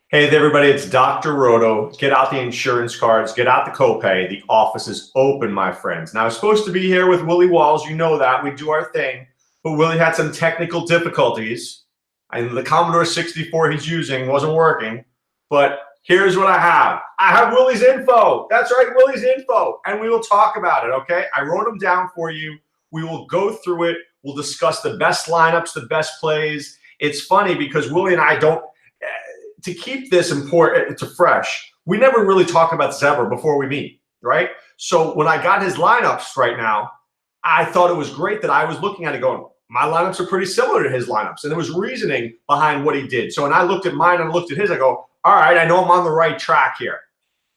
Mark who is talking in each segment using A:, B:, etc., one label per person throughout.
A: Hey there, everybody, it's Dr. Roto. Get out the insurance cards, get out the copay. The office is open, my friends. Now, I was supposed to be here with Willie Walls. You know that. We do our thing. But Willie had some technical difficulties. And the Commodore 64 he's using wasn't working. But here's what I have. I have Willie's info. That's right, Willie's info. And we will talk about it, okay? I wrote them down for you. We will go through it. We'll discuss the best lineups, the best plays. It's funny because Willie and I don't – to keep this important, to fresh, we never really talk about Zebra before we meet, right? So when I got his lineups right now, I thought it was great that I was looking at it going, my lineups are pretty similar to his lineups. And there was reasoning behind what he did. So when I looked at mine and looked at his, I go, all right, I know I'm on the right track here.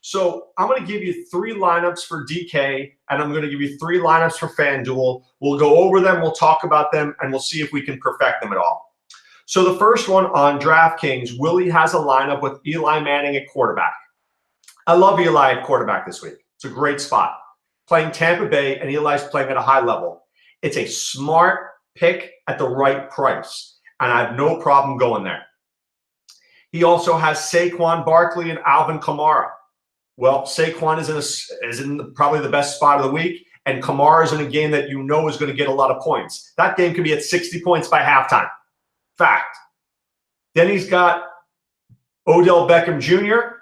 A: So I'm going to give you 3 lineups for DK, and I'm going to give you 3 lineups for FanDuel. We'll go over them, we'll talk about them, and we'll see if we can perfect them at all. So the first one on DraftKings, Willie has a lineup with Eli Manning at quarterback. I love Eli at quarterback this week. It's a great spot. Playing Tampa Bay, and Eli's playing at a high level. It's a smart pick at the right price, and I have no problem going there. He also has Saquon Barkley and Alvin Kamara. Well, Saquon is in probably the best spot of the week, and Kamara is in a game that you know is going to get a lot of points. That game could be at 60 points by halftime. Fact. Then he's got Odell Beckham Jr.,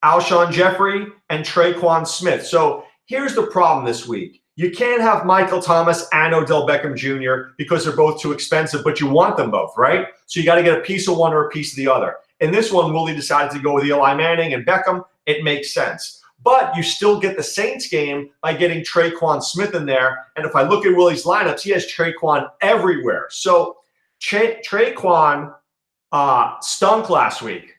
A: Alshon Jeffrey, and Traquan Smith. So here's the problem this week. You can't have Michael Thomas and Odell Beckham Jr. because they're both too expensive, but you want them both, right? So you got to get a piece of one or a piece of the other. In this one, Willie decided to go with Eli Manning and Beckham. It makes sense. But you still get the Saints game by getting Traquan Smith in there. And if I look at Willie's lineups, he has Traquan everywhere. So Traquan stunk last week.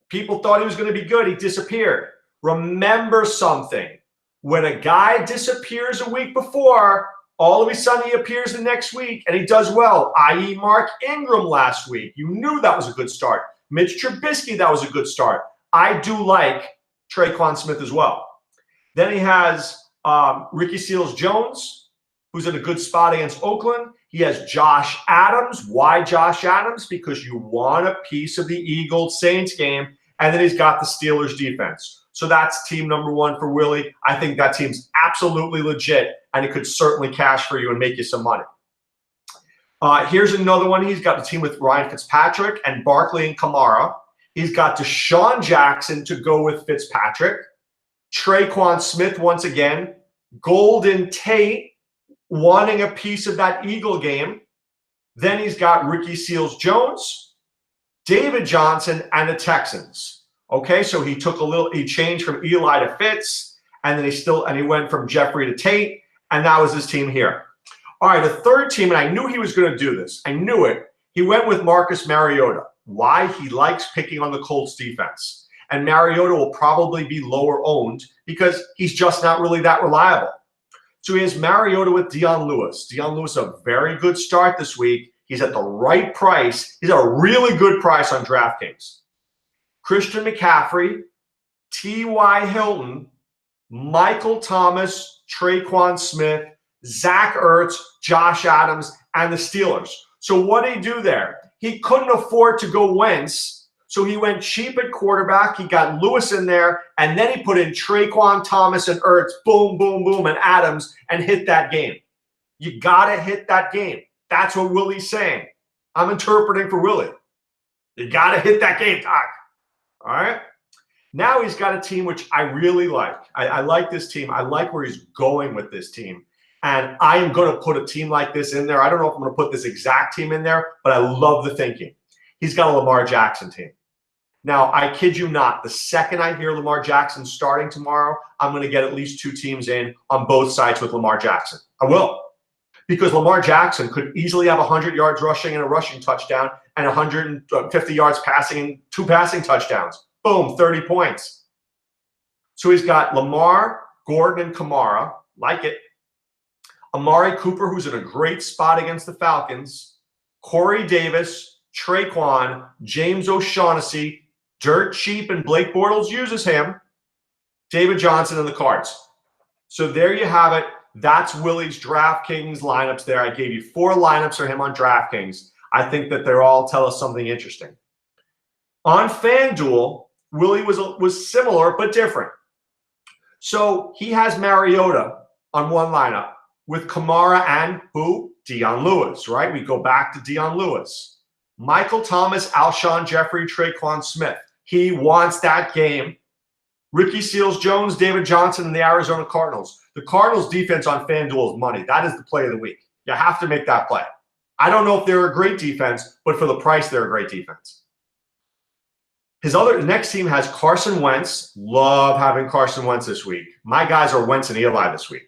A: People thought he was going to be good. He disappeared. Remember something. When a guy disappears a week before, all of a sudden he appears the next week and he does well, i.e. Mark Ingram last week. You knew that was a good start. Mitch Trubisky, that was a good start. I do like Traquan Smith as well. Then he has Ricky Seals-Jones, who's in a good spot against Oakland. He has Josh Adams. Why Josh Adams? Because you want a piece of the Eagles-Saints game. And then he's got the Steelers defense. So that's team number 1 for Willie. I think that team's absolutely legit, and it could certainly cash for you and make you some money. Here's another one. He's got a team with Ryan Fitzpatrick and Barkley and Kamara. He's got Deshaun Jackson to go with Fitzpatrick. Traquan Smith once again. Golden Tate wanting a piece of that Eagle game. Then he's got Ricky Seals-Jones, David Johnson, and the Texans. Okay, so he took he changed from Eli to Fitz, and then he went from Jeffrey to Tate, and that was his team here. All right, the third team, and I knew he was going to do this. I knew it. He went with Marcus Mariota. Why? He likes picking on the Colts defense. And Mariota will probably be lower owned because he's just not really that reliable. So he has Mariota with Dion Lewis. Dion Lewis, a very good start this week. He's at the right price. He's at a really good price on DraftKings. Christian McCaffrey, T.Y. Hilton, Michael Thomas, Traquan Smith, Zach Ertz, Josh Adams, and the Steelers. So what did he do there? He couldn't afford to go Wentz, so he went cheap at quarterback. He got Lewis in there, and then he put in Traquan Thomas and Ertz, boom, boom, boom, and Adams, and hit that game. You got to hit that game. That's what Willie's saying. I'm interpreting for Willie. You got to hit that game, Doc. All right? Now he's got a team which I really like. I like this team. I like where he's going with this team. And I am going to put a team like this in there. I don't know if I'm going to put this exact team in there, but I love the thinking. He's got a Lamar Jackson team. Now, I kid you not, the second I hear Lamar Jackson starting tomorrow, I'm going to get at least 2 teams in on both sides with Lamar Jackson. I will. Because Lamar Jackson could easily have 100 yards rushing and a rushing touchdown and 150 yards passing and 2 passing touchdowns. Boom, 30 points. So he's got Lamar, Gordon, and Kamara. Like it. Amari Cooper, who's in a great spot against the Falcons. Corey Davis, Traquan, James O'Shaughnessy, dirt cheap, and Blake Bortles uses him. David Johnson and the Cards. So there you have it. That's Willie's DraftKings lineups there. I gave you 4 lineups for him on DraftKings. I think that they're all tell us something interesting. On FanDuel, Willie was similar but different. So he has Mariota on one lineup with Kamara and who? Dion Lewis, right? We go back to Dion Lewis. Michael Thomas, Alshon Jeffrey, Traquan Smith. He wants that game. Ricky Seals-Jones, David Johnson, and the Arizona Cardinals. The Cardinals defense on FanDuel is money. That is the play of the week. You have to make that play. I don't know if they're a great defense, but for the price, they're a great defense. His next team has Carson Wentz. Love having Carson Wentz this week. My guys are Wentz and Eli this week.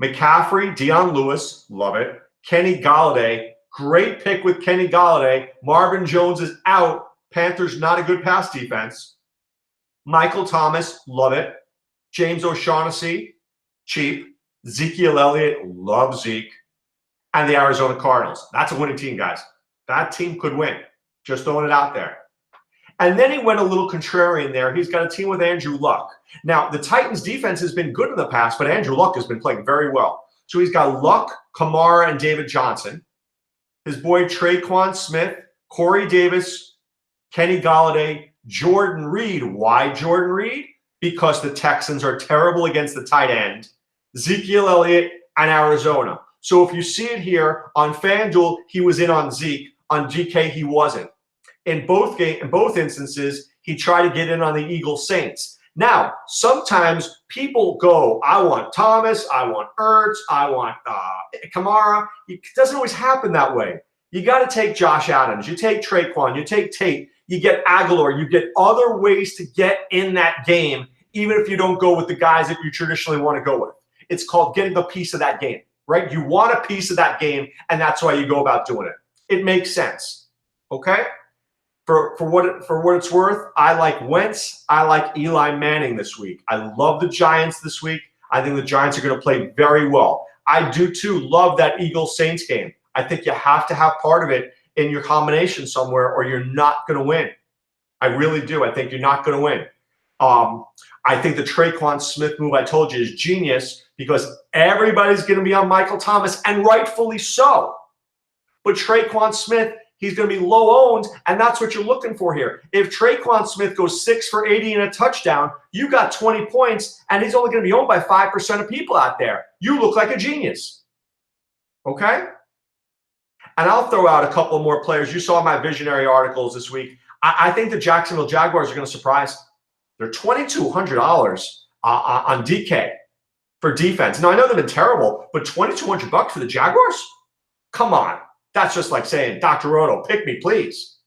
A: McCaffrey, Dion Lewis. Love it. Kenny Golladay. Great pick with Kenny Golladay. Marvin Jones is out. Panthers not a good pass defense. Michael Thomas. Love it. James O'Shaughnessy. Cheap. Ezekiel Elliott. Love Zeke. And the Arizona Cardinals. That's a winning team, guys. That team could win. Just throwing it out there. And then he went a little contrarian there. He's got a team with Andrew Luck. Now, the Titans' defense has been good in the past, but Andrew Luck has been playing very well. So he's got Luck, Kamara, and David Johnson. His boy Traquan Smith, Corey Davis, Kenny Golladay, Jordan Reed. Why Jordan Reed? Because the Texans are terrible against the tight end. Ezekiel Elliott and Arizona. So if you see it here, on FanDuel, he was in on Zeke. On GK, he wasn't. In both instances, he tried to get in on the Eagles Saints. Now, sometimes people go, I want Thomas, I want Ertz, I want Kamara. It doesn't always happen that way. You got to take Josh Adams. You take Traquan. You take Tate. You get Aguilar. You get other ways to get in that game, even if you don't go with the guys that you traditionally want to go with. It's called getting a piece of that game, right? You want a piece of that game, and that's why you go about doing it. It makes sense, okay? For what it's worth, I like Wentz. I like Eli Manning this week. I love the Giants this week. I think the Giants are going to play very well. I do, too, love that Eagles-Saints game. I think you have to have part of it in your combination somewhere or you're not going to win. I really do. I think you're not going to win. I think the Traquan Smith move I told you is genius because everybody's going to be on Michael Thomas, and rightfully so. But Traquan Smith, he's going to be low owned, and that's what you're looking for here. If Traquan Smith goes 6 for 80 and a touchdown, you got 20 points, and he's only going to be owned by 5% of people out there. You look like a genius. Okay? And I'll throw out a couple more players. You saw my visionary articles this week. I think the Jacksonville Jaguars are going to surprise. They're $2,200 on DK for defense. Now, I know they've been terrible, but $2,200 for the Jaguars? Come on. That's just like saying, Dr. Roto, pick me, please.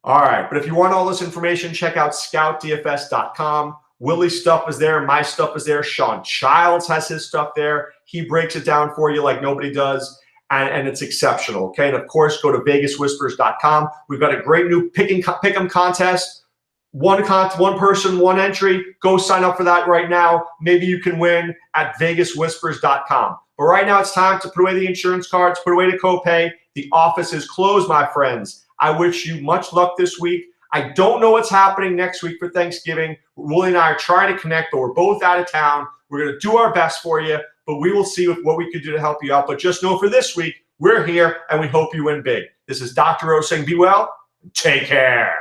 A: All right, but if you want all this information, check out scoutdfs.com. Willie's stuff is there. My stuff is there. Sean Childs has his stuff there. He breaks it down for you like nobody does, and it's exceptional, okay? And, of course, go to vegaswhispers.com. We've got a great new pick'em contest. One person, one entry. Go sign up for that right now. Maybe you can win at vegaswhispers.com. But right now it's time to put away the insurance cards, put away the copay. The office is closed, my friends. I wish you much luck this week. I don't know what's happening next week for Thanksgiving. Willie and I are trying to connect, but we're both out of town. We're going to do our best for you, but we will see what we can do to help you out. But just know for this week, we're here, and we hope you win big. This is Dr. O saying be well and take care.